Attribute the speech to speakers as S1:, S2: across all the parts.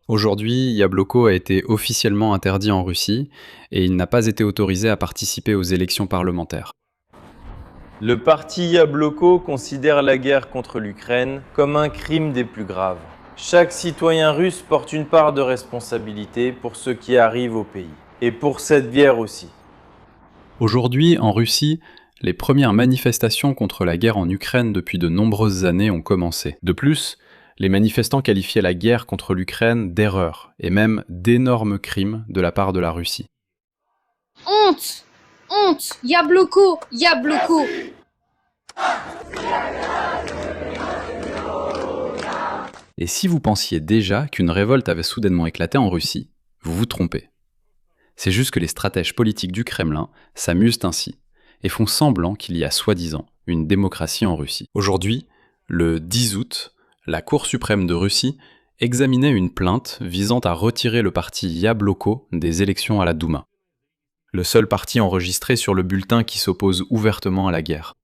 S1: Aujourd'hui, Yabloko a été officiellement interdit en Russie et il n'a pas été autorisé à participer aux élections parlementaires.
S2: Le parti Yabloko considère la guerre contre l'Ukraine comme un crime des plus graves. Chaque citoyen russe porte une part de responsabilité pour ce qui arrive au pays. Et pour cette guerre aussi.
S1: Aujourd'hui, en Russie, les premières manifestations contre la guerre en Ukraine depuis de nombreuses années ont commencé. De plus, les manifestants qualifiaient la guerre contre l'Ukraine d'erreur et même d'énormes crimes de la part de la Russie.
S3: Honte! Honte! Yabloko! Yabloko!
S1: Et si vous pensiez déjà qu'une révolte avait soudainement éclaté en Russie, vous vous trompez. C'est juste que les stratèges politiques du Kremlin s'amusent ainsi et font semblant qu'il y a soi-disant une démocratie en Russie. Aujourd'hui, le 10 août, la Cour suprême de Russie examinait une plainte visant à retirer le parti Yabloko des élections à la Douma, le seul parti enregistré sur le bulletin qui s'oppose ouvertement à la guerre.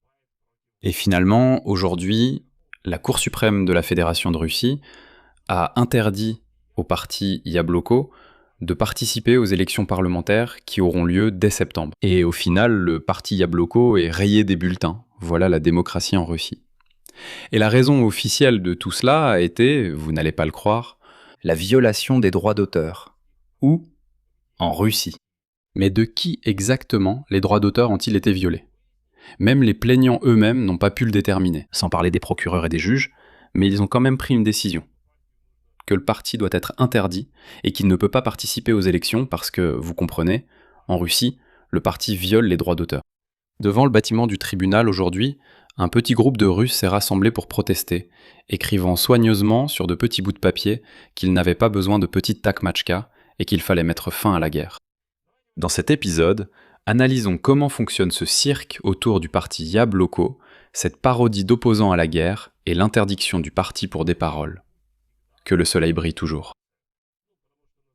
S1: Et finalement, aujourd'hui, la Cour suprême de la Fédération de Russie a interdit au parti Yabloko de participer aux élections parlementaires qui auront lieu dès septembre. Et au final, le parti Yabloko est rayé des bulletins. Voilà la démocratie en Russie. Et la raison officielle de tout cela a été, vous n'allez pas le croire, la violation des droits d'auteur. Où ? En Russie. Mais de qui exactement les droits d'auteur ont-ils été violés ? Même les plaignants eux-mêmes n'ont pas pu le déterminer, sans parler des procureurs et des juges, mais ils ont quand même pris une décision. Que le parti doit être interdit et qu'il ne peut pas participer aux élections parce que, vous comprenez, en Russie, le parti viole les droits d'auteur. Devant le bâtiment du tribunal aujourd'hui, un petit groupe de Russes s'est rassemblé pour protester, écrivant soigneusement sur de petits bouts de papier qu'ils n'avaient pas besoin de petites takmatchkas et qu'il fallait mettre fin à la guerre. Dans cet épisode, analysons comment fonctionne ce cirque autour du parti Yabloko, cette parodie d'opposants à la guerre et l'interdiction du parti pour des paroles. Que le soleil brille toujours.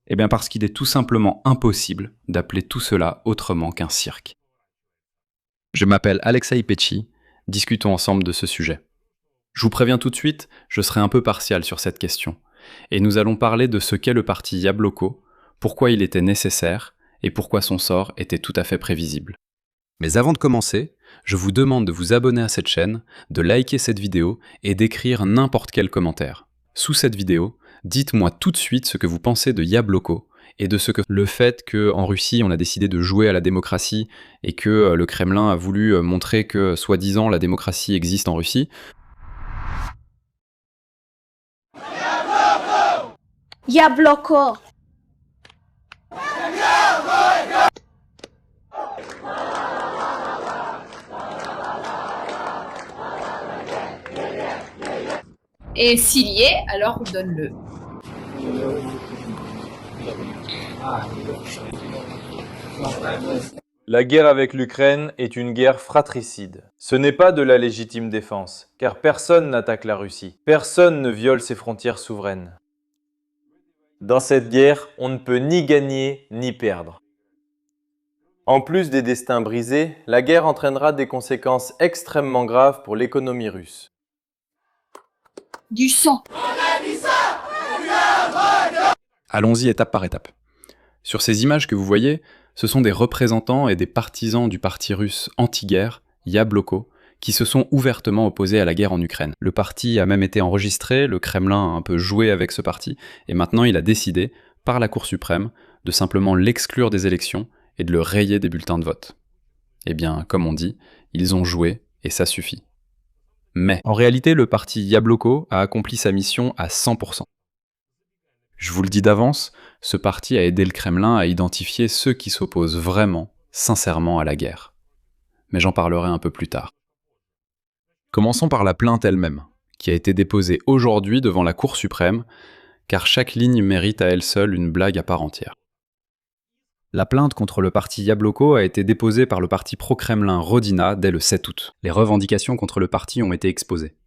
S1: Eh bien parce qu'il est tout simplement impossible d'appeler tout cela autrement qu'un cirque. Je m'appelle Alexei Petchi, discutons ensemble de ce sujet. Je vous préviens tout de suite, je serai un peu partial sur cette question, et nous allons parler de ce qu'est le parti Yabloko, pourquoi il était nécessaire, et pourquoi son sort était tout à fait prévisible. Mais avant de commencer, je vous demande de vous abonner à cette chaîne, de liker cette vidéo et d'écrire n'importe quel commentaire. Sous cette vidéo, dites-moi tout de suite ce que vous pensez de Yabloko et de ce que le fait qu'en Russie on a décidé de jouer à la démocratie et que le Kremlin a voulu montrer que soi-disant la démocratie existe en Russie.
S3: Yabloko! Et s'il y est, alors donne-le.
S2: La guerre avec l'Ukraine est une guerre fratricide. Ce n'est pas de la légitime défense, car personne n'attaque la Russie. Personne ne viole ses frontières souveraines. Dans cette guerre, on ne peut ni gagner ni perdre. En plus des destins brisés, la guerre entraînera des conséquences extrêmement graves pour l'économie russe.
S3: Du sang!
S1: Allons-y étape par étape. Sur ces images que vous voyez, ce sont des représentants et des partisans du parti russe anti-guerre, Yabloko, qui se sont ouvertement opposés à la guerre en Ukraine. Le parti a même été enregistré, le Kremlin a un peu joué avec ce parti, et maintenant il a décidé, par la Cour suprême, de simplement l'exclure des élections et de le rayer des bulletins de vote. Eh bien, comme on dit, ils ont joué et ça suffit. Mais, en réalité, le parti Yabloko a accompli sa mission à 100%. Je vous le dis d'avance, ce parti a aidé le Kremlin à identifier ceux qui s'opposent vraiment, sincèrement à la guerre. Mais j'en parlerai un peu plus tard. Commençons par la plainte elle-même, qui a été déposée aujourd'hui devant la Cour suprême, car chaque ligne mérite à elle seule une blague à part entière. La plainte contre le parti Yabloko a été déposée par le parti pro-Kremlin Rodina dès le 7 août. Les revendications contre le parti ont été exposées.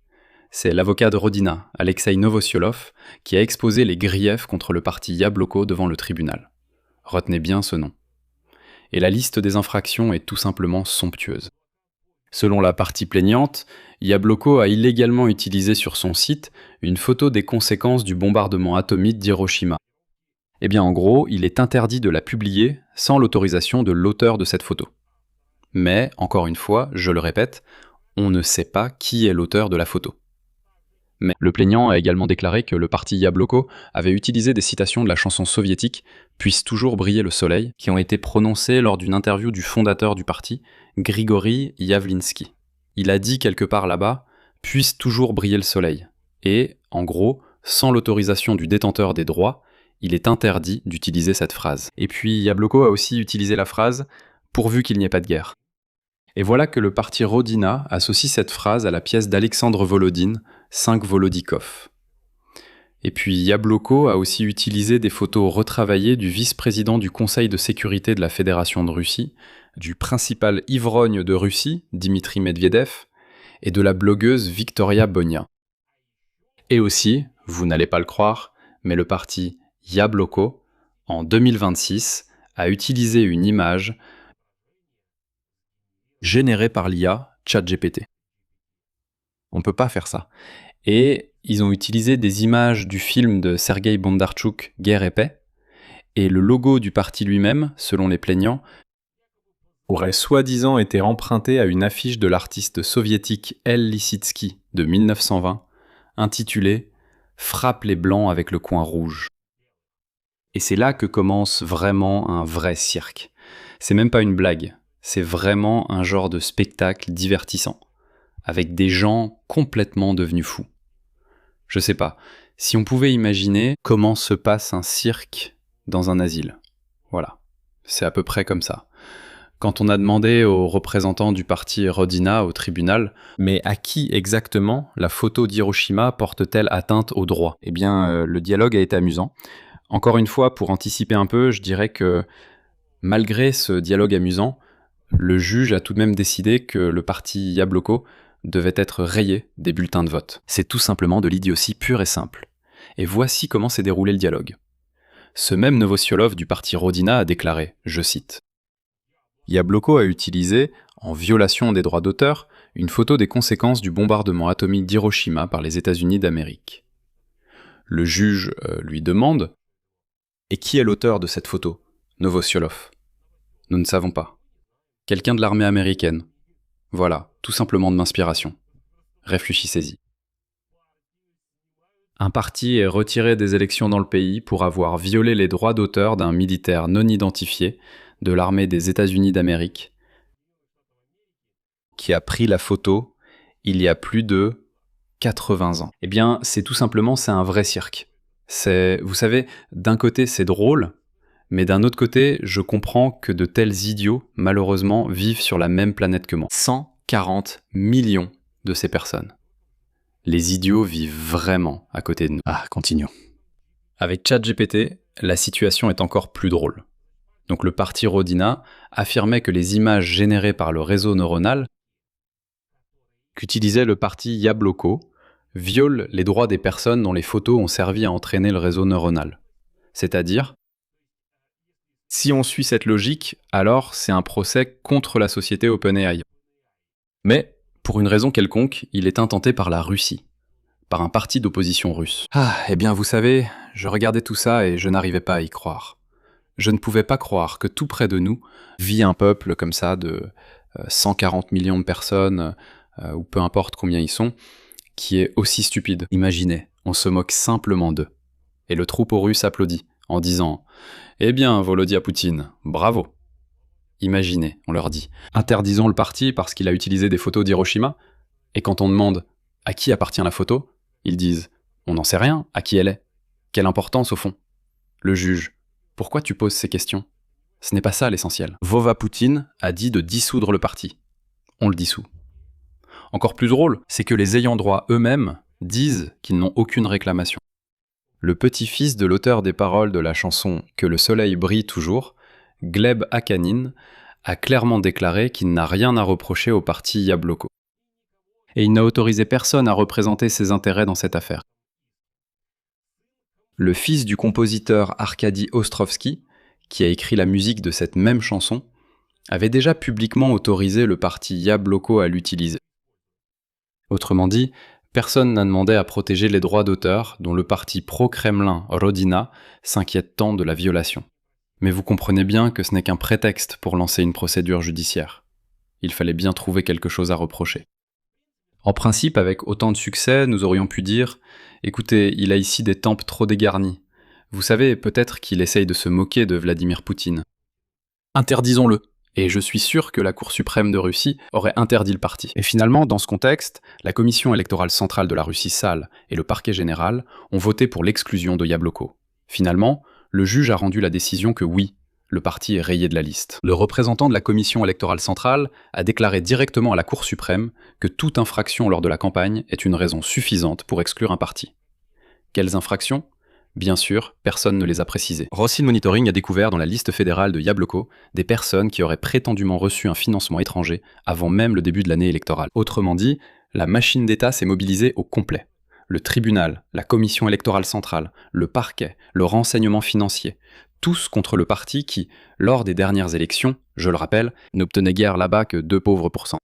S1: C'est l'avocat de Rodina, Alexei Novosiolov, qui a exposé les griefs contre le parti Yabloko devant le tribunal. Retenez bien ce nom. Et la liste des infractions est tout simplement somptueuse. Selon la partie plaignante, Yabloko a illégalement utilisé sur son site une photo des conséquences du bombardement atomique d'Hiroshima. Eh bien en gros, il est interdit de la publier sans l'autorisation de l'auteur de cette photo. Mais, encore une fois, je le répète, on ne sait pas qui est l'auteur de la photo. Mais le plaignant a également déclaré que le parti Yabloko avait utilisé des citations de la chanson soviétique « Puisse toujours briller le soleil » qui ont été prononcées lors d'une interview du fondateur du parti, Grigory Yavlinsky. Il a dit quelque part là-bas « Puisse toujours briller le soleil » et, en gros, sans l'autorisation du détenteur des droits, il est interdit d'utiliser cette phrase. Et puis Yabloko a aussi utilisé la phrase « pourvu qu'il n'y ait pas de guerre ». Et voilà que le parti Rodina associe cette phrase à la pièce d'Alexandre Volodine, 5 Volodikov. Et puis Yabloko a aussi utilisé des photos retravaillées du vice-président du Conseil de sécurité de la Fédération de Russie, du principal ivrogne de Russie, Dimitri Medvedev, et de la blogueuse Victoria Bonia. Et aussi, vous n'allez pas le croire, mais le parti Yabloko, en 2026, a utilisé une image générée par l'IA ChatGPT. On peut pas faire ça. Et ils ont utilisé des images du film de Sergueï Bondarchuk, Guerre et paix, et le logo du parti lui-même, selon les plaignants, aurait soi-disant été emprunté à une affiche de l'artiste soviétique El Lissitzky de 1920, intitulée « Frappe les blancs avec le coin rouge ». Et c'est là que commence vraiment un vrai cirque. C'est même pas une blague, c'est vraiment un genre de spectacle divertissant, avec des gens complètement devenus fous. Je sais pas, si on pouvait imaginer comment se passe un cirque dans un asile. Voilà, c'est à peu près comme ça. Quand on a demandé aux représentants du parti Rodina au tribunal « Mais à qui exactement la photo d'Hiroshima porte-t-elle atteinte aux droits ?» Eh bien, le dialogue a été amusant. Encore une fois, pour anticiper un peu, je dirais que malgré ce dialogue amusant, le juge a tout de même décidé que le parti Yabloko devait être rayé des bulletins de vote. C'est tout simplement de l'idiotie pure et simple. Et voici comment s'est déroulé le dialogue. Ce même Novosiolov du parti Rodina a déclaré, je cite, « Yabloko a utilisé, en violation des droits d'auteur, une photo des conséquences du bombardement atomique d'Hiroshima par les États-Unis d'Amérique. » Le juge lui demande « Et qui est l'auteur de cette photo ?» Novosiolov. Nous ne savons pas. Quelqu'un de l'armée américaine. Voilà, tout simplement de l'inspiration. Réfléchissez-y. Un parti est retiré des élections dans le pays pour avoir violé les droits d'auteur d'un militaire non identifié de l'armée des États-Unis d'Amérique qui a pris la photo il y a plus de 80 ans. Eh bien, c'est un vrai cirque. Vous savez, d'un côté c'est drôle, mais d'un autre côté, je comprends que de tels idiots, malheureusement, vivent sur la même planète que moi. 140 millions de ces personnes. Les idiots vivent vraiment à côté de nous. Ah, continuons. Avec ChatGPT, la situation est encore plus drôle. Donc le parti Rodina affirmait que les images générées par le réseau neuronal qu'utilisait le parti Yabloko violent les droits des personnes dont les photos ont servi à entraîner le réseau neuronal. C'est-à-dire, si on suit cette logique, alors c'est un procès contre la société OpenAI. Mais, pour une raison quelconque, il est intenté par la Russie, par un parti d'opposition russe. Ah, eh bien vous savez, je regardais tout ça et je n'arrivais pas à y croire. Je ne pouvais pas croire que tout près de nous vit un peuple comme ça de 140 millions de personnes, ou peu importe combien ils sont, qui est aussi stupide. Imaginez, on se moque simplement d'eux. Et le troupeau russe applaudit, en disant « Eh bien, Volodya Poutine, bravo !» Imaginez, on leur dit « Interdisons le parti parce qu'il a utilisé des photos d'Hiroshima ?» Et quand on demande « À qui appartient la photo ?» Ils disent « On n'en sait rien, à qui elle est. Quelle importance au fond ?» Le juge « Pourquoi tu poses ces questions ? Ce n'est pas ça l'essentiel. » Vova Poutine a dit de dissoudre le parti. On le dissout. Encore plus drôle, c'est que les ayants droit eux-mêmes disent qu'ils n'ont aucune réclamation. Le petit-fils de l'auteur des paroles de la chanson « Que le soleil brille toujours », Gleb Akanin, a clairement déclaré qu'il n'a rien à reprocher au parti Yabloko. Et il n'a autorisé personne à représenter ses intérêts dans cette affaire. Le fils du compositeur Arkady Ostrovsky, qui a écrit la musique de cette même chanson, avait déjà publiquement autorisé le parti Yabloko à l'utiliser. Autrement dit, Personne n'a demandé à protéger les droits d'auteur dont le parti pro-Kremlin Rodina s'inquiète tant de la violation. Mais vous comprenez bien que ce n'est qu'un prétexte pour lancer une procédure judiciaire. Il fallait bien trouver quelque chose à reprocher. En principe, avec autant de succès, nous aurions pu dire « Écoutez, il a ici des tempes trop dégarnies. Vous savez, peut-être qu'il essaye de se moquer de Vladimir Poutine. Interdisons-le !» Et je suis sûr que la Cour suprême de Russie aurait interdit le parti. Et finalement, dans ce contexte, la Commission électorale centrale de la Russie sale et le parquet général ont voté pour l'exclusion de Yabloko. Finalement, le juge a rendu la décision que oui, le parti est rayé de la liste. Le représentant de la Commission électorale centrale a déclaré directement à la Cour suprême que toute infraction lors de la campagne est une raison suffisante pour exclure un parti. Quelles infractions ? Bien sûr, personne ne les a précisées. Rosin Monitoring a découvert dans la liste fédérale de Yabloko des personnes qui auraient prétendument reçu un financement étranger avant même le début de l'année électorale. Autrement dit, la machine d'État s'est mobilisée au complet. Le tribunal, la commission électorale centrale, le parquet, le renseignement financier, tous contre le parti qui, lors des dernières élections, je le rappelle, n'obtenait guère là-bas que 2 pauvres %.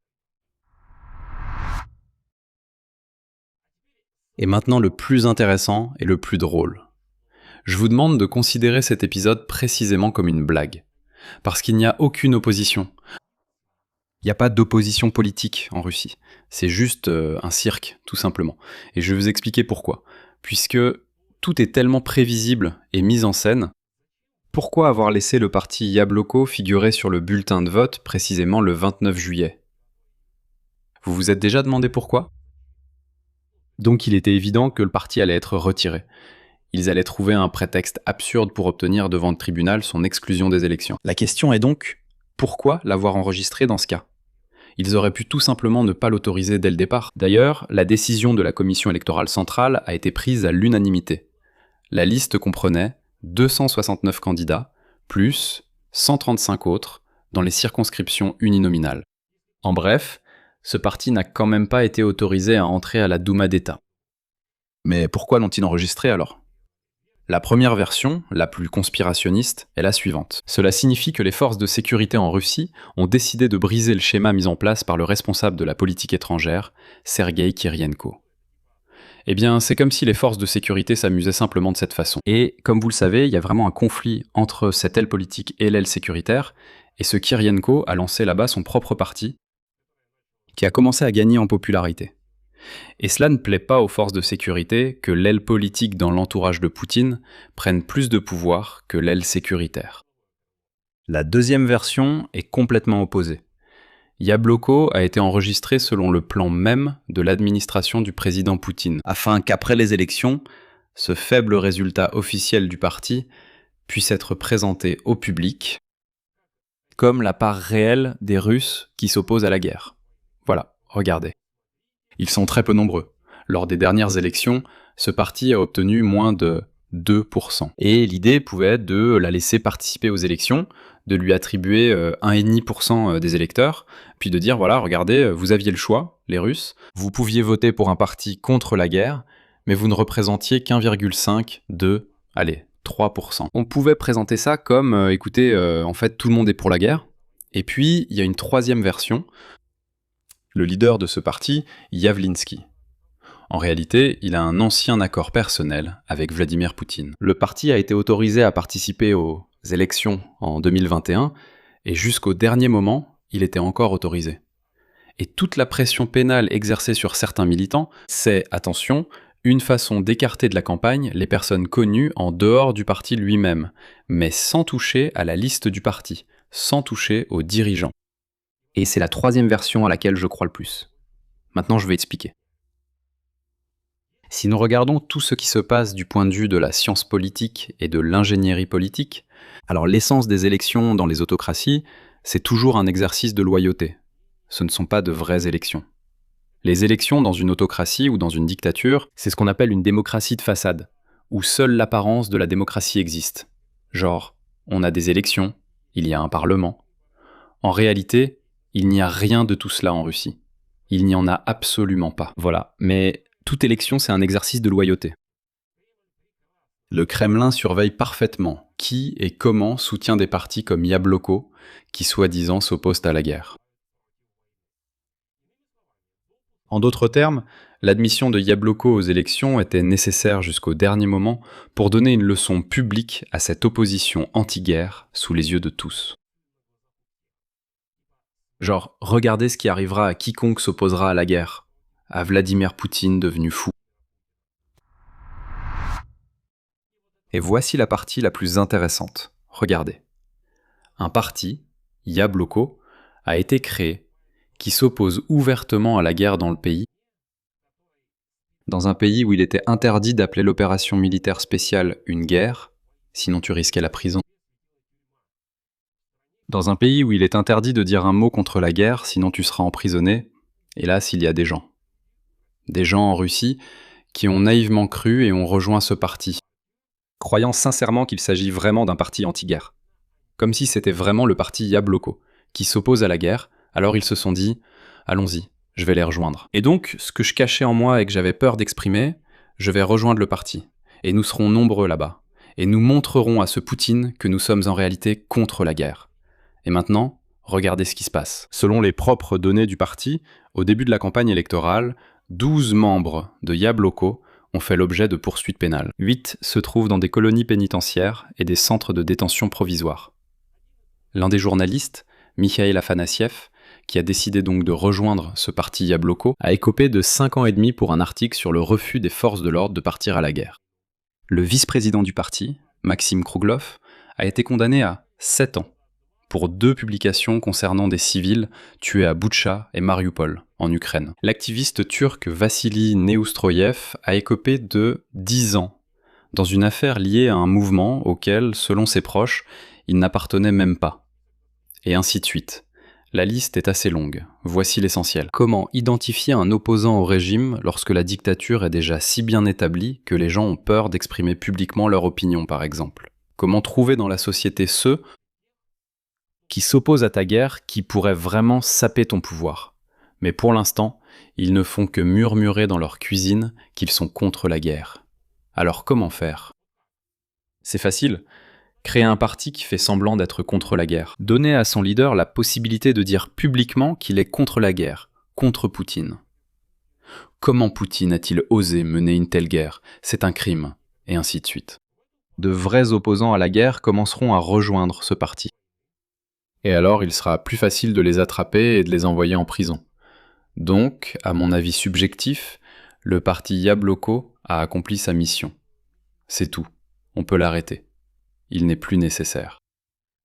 S1: Et maintenant le plus intéressant et le plus drôle. Je vous demande de considérer cet épisode précisément comme une blague. Parce qu'il n'y a aucune opposition. Il n'y a pas d'opposition politique en Russie. C'est juste un cirque, tout simplement. Et je vais vous expliquer pourquoi. Puisque tout est tellement prévisible et mis en scène, pourquoi avoir laissé le parti Yabloko figurer sur le bulletin de vote précisément le 29 juillet ? Vous vous êtes déjà demandé pourquoi ? Donc il était évident que le parti allait être retiré. Ils allaient trouver un prétexte absurde pour obtenir devant le tribunal son exclusion des élections. La question est donc, pourquoi l'avoir enregistré dans ce cas ? Ils auraient pu tout simplement ne pas l'autoriser dès le départ. D'ailleurs, la décision de la Commission électorale centrale a été prise à l'unanimité. La liste comprenait 269 candidats, plus 135 autres, dans les circonscriptions uninominales. En bref, ce parti n'a quand même pas été autorisé à entrer à la Douma d'État. Mais pourquoi l'ont-ils enregistré alors ? La première version, la plus conspirationniste, est la suivante. Cela signifie que les forces de sécurité en Russie ont décidé de briser le schéma mis en place par le responsable de la politique étrangère, Sergueï Kirienko. Eh bien, c'est comme si les forces de sécurité s'amusaient simplement de cette façon. Et comme vous le savez, il y a vraiment un conflit entre cette aile politique et l'aile sécuritaire, et ce Kirienko a lancé là-bas son propre parti, qui a commencé à gagner en popularité. Et cela ne plaît pas aux forces de sécurité que l'aile politique dans l'entourage de Poutine prenne plus de pouvoir que l'aile sécuritaire. La deuxième version est complètement opposée. Yabloko a été enregistré selon le plan même de l'administration du président Poutine, afin qu'après les élections, ce faible résultat officiel du parti puisse être présenté au public comme la part réelle des Russes qui s'opposent à la guerre. Voilà, regardez. Ils sont très peu nombreux. Lors des dernières élections, ce parti a obtenu moins de 2%. Et l'idée pouvait être de la laisser participer aux élections, de lui attribuer 1,5% des électeurs, puis de dire, voilà, regardez, vous aviez le choix, les Russes, vous pouviez voter pour un parti contre la guerre, mais vous ne représentiez qu'1,5, 2, allez, 3%. On pouvait présenter ça comme, écoutez, en fait, tout le monde est pour la guerre. Et puis, il y a une troisième version. Le leader de ce parti, Yavlinsky. En réalité, il a un ancien accord personnel avec Vladimir Poutine. Le parti a été autorisé à participer aux élections en 2021, et jusqu'au dernier moment, il était encore autorisé. Et toute la pression pénale exercée sur certains militants, c'est, attention, une façon d'écarter de la campagne les personnes connues en dehors du parti lui-même, mais sans toucher à la liste du parti, sans toucher aux dirigeants. Et c'est la troisième version à laquelle je crois le plus. Maintenant, je vais expliquer. Si nous regardons tout ce qui se passe du point de vue de la science politique et de l'ingénierie politique, alors l'essence des élections dans les autocraties, c'est toujours un exercice de loyauté. Ce ne sont pas de vraies élections. Les élections dans une autocratie ou dans une dictature, c'est ce qu'on appelle une démocratie de façade, où seule l'apparence de la démocratie existe. Genre, on a des élections, il y a un parlement. En réalité, il n'y a rien de tout cela en Russie. Il n'y en a absolument pas. Voilà, mais toute élection, c'est un exercice de loyauté. Le Kremlin surveille parfaitement qui et comment soutient des partis comme Yabloko, qui soi-disant s'opposent à la guerre. En d'autres termes, L'admission de Yabloko aux élections était nécessaire jusqu'au dernier moment pour donner une leçon publique à cette opposition anti-guerre sous les yeux de tous. Genre, regardez ce qui arrivera à quiconque s'opposera à la guerre, à Vladimir Poutine devenu fou. Et voici la partie la plus intéressante. Regardez. Un parti, Yabloko, a été créé qui s'oppose ouvertement à la guerre dans le pays, dans un pays où il était interdit d'appeler l'opération militaire spéciale une guerre, sinon tu risquais la prison. Dans un pays où il est interdit de dire un mot contre la guerre, sinon tu seras emprisonné, hélas il y a des gens. Des gens en Russie qui ont naïvement cru et ont rejoint ce parti, croyant sincèrement qu'il s'agit vraiment d'un parti anti-guerre. Comme si c'était vraiment le parti Yabloko, qui s'oppose à la guerre, alors ils se sont dit « allons-y, je vais les rejoindre ». Et donc, ce que je cachais en moi et que j'avais peur d'exprimer, je vais rejoindre le parti. Et nous serons nombreux là-bas. Et nous montrerons à ce Poutine que nous sommes en réalité contre la guerre. Et maintenant, regardez ce qui se passe. Selon les propres données du parti, au début de la campagne électorale, 12 membres de Yabloko ont fait l'objet de poursuites pénales. 8 se trouvent dans des colonies pénitentiaires et des centres de détention provisoires. L'un des journalistes, Mikhail Afanassiev, qui a décidé donc de rejoindre ce parti Yabloko, a écopé de 5 ans et demi pour un article sur le refus des forces de l'ordre de partir à la guerre. Le vice-président du parti, Maxime Kruglov, a été condamné à 7 ans pour 2 publications concernant des civils tués à Boutcha et Mariupol, en Ukraine. L'activiste turc Vassili Neustroyev a écopé de 10 ans dans une affaire liée à un mouvement auquel, selon ses proches, il n'appartenait même pas. Et ainsi de suite. La liste est assez longue. Voici l'essentiel. Comment identifier un opposant au régime lorsque la dictature est déjà si bien établie que les gens ont peur d'exprimer publiquement leur opinion, par exemple? Comment trouver dans la société ceux qui s'opposent à ta guerre, qui pourraient vraiment saper ton pouvoir? Mais pour l'instant, ils ne font que murmurer dans leur cuisine qu'ils sont contre la guerre. Alors comment faire? C'est facile. Créer un parti qui fait semblant d'être contre la guerre. Donner à son leader la possibilité de dire publiquement qu'il est contre la guerre, contre Poutine. Comment Poutine a-t-il osé mener une telle guerre? C'est un crime. Et ainsi de suite. De vrais opposants à la guerre commenceront à rejoindre ce parti. Et alors il sera plus facile de les attraper et de les envoyer en prison. Donc, à mon avis subjectif, le parti Yabloko a accompli sa mission. C'est tout. On peut l'arrêter. Il n'est plus nécessaire.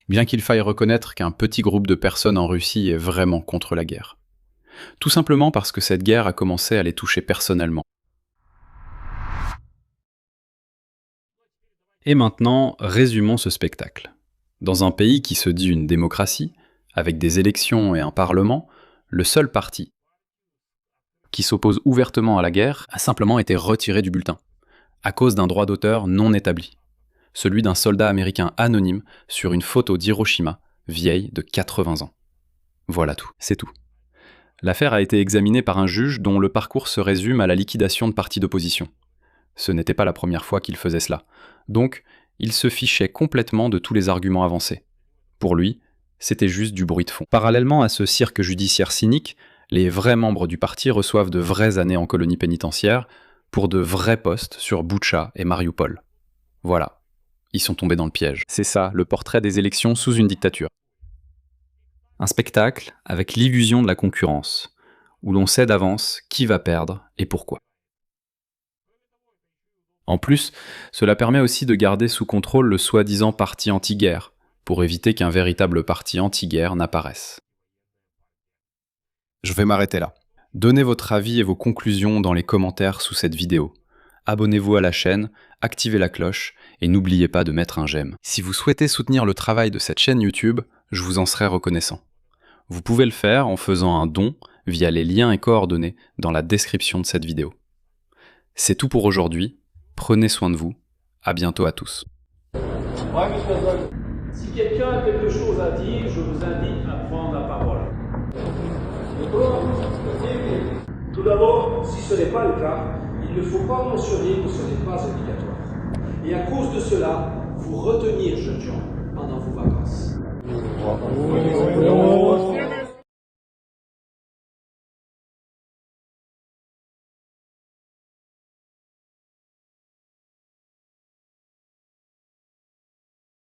S1: Bien qu'il faille reconnaître qu'un petit groupe de personnes en Russie est vraiment contre la guerre. Tout simplement parce que cette guerre a commencé à les toucher personnellement. Et maintenant, résumons ce spectacle. Dans un pays qui se dit une démocratie, avec des élections et un parlement, le seul parti qui s'oppose ouvertement à la guerre a simplement été retiré du bulletin, à cause d'un droit d'auteur non établi. Celui d'un soldat américain anonyme sur une photo d'Hiroshima, vieille de 80 ans. Voilà tout, c'est tout. L'affaire a été examinée par un juge dont le parcours se résume à la liquidation de partis d'opposition. Ce n'était pas la première fois qu'il faisait cela. Donc, il se fichait complètement de tous les arguments avancés. Pour lui, c'était juste du bruit de fond. Parallèlement à ce cirque judiciaire cynique, les vrais membres du parti reçoivent de vraies années en colonie pénitentiaire pour de vrais postes sur Boutcha et Mariupol. Voilà. Ils sont tombés dans le piège. C'est ça, le portrait des élections sous une dictature. Un spectacle avec l'illusion de la concurrence, où l'on sait d'avance qui va perdre et pourquoi. En plus, cela permet aussi de garder sous contrôle le soi-disant parti anti-guerre, pour éviter qu'un véritable parti anti-guerre n'apparaisse. Je vais m'arrêter là. Donnez votre avis et vos conclusions dans les commentaires sous cette vidéo. Abonnez-vous à la chaîne, activez la cloche et n'oubliez pas de mettre un j'aime. Si vous souhaitez soutenir le travail de cette chaîne YouTube, je vous en serai reconnaissant. Vous pouvez le faire en faisant un don via les liens et coordonnées dans la description de cette vidéo. C'est tout pour aujourd'hui, prenez soin de vous, à bientôt à tous.
S4: Si quelqu'un a quelque chose à dire, je vous invite à prendre la parole. Tout d'abord, si ce n'est pas le cas, il ne faut pas mentionner que ce n'est pas obligatoire. Et à cause de cela, vous retenir, jeunes gens, pendant vos vacances.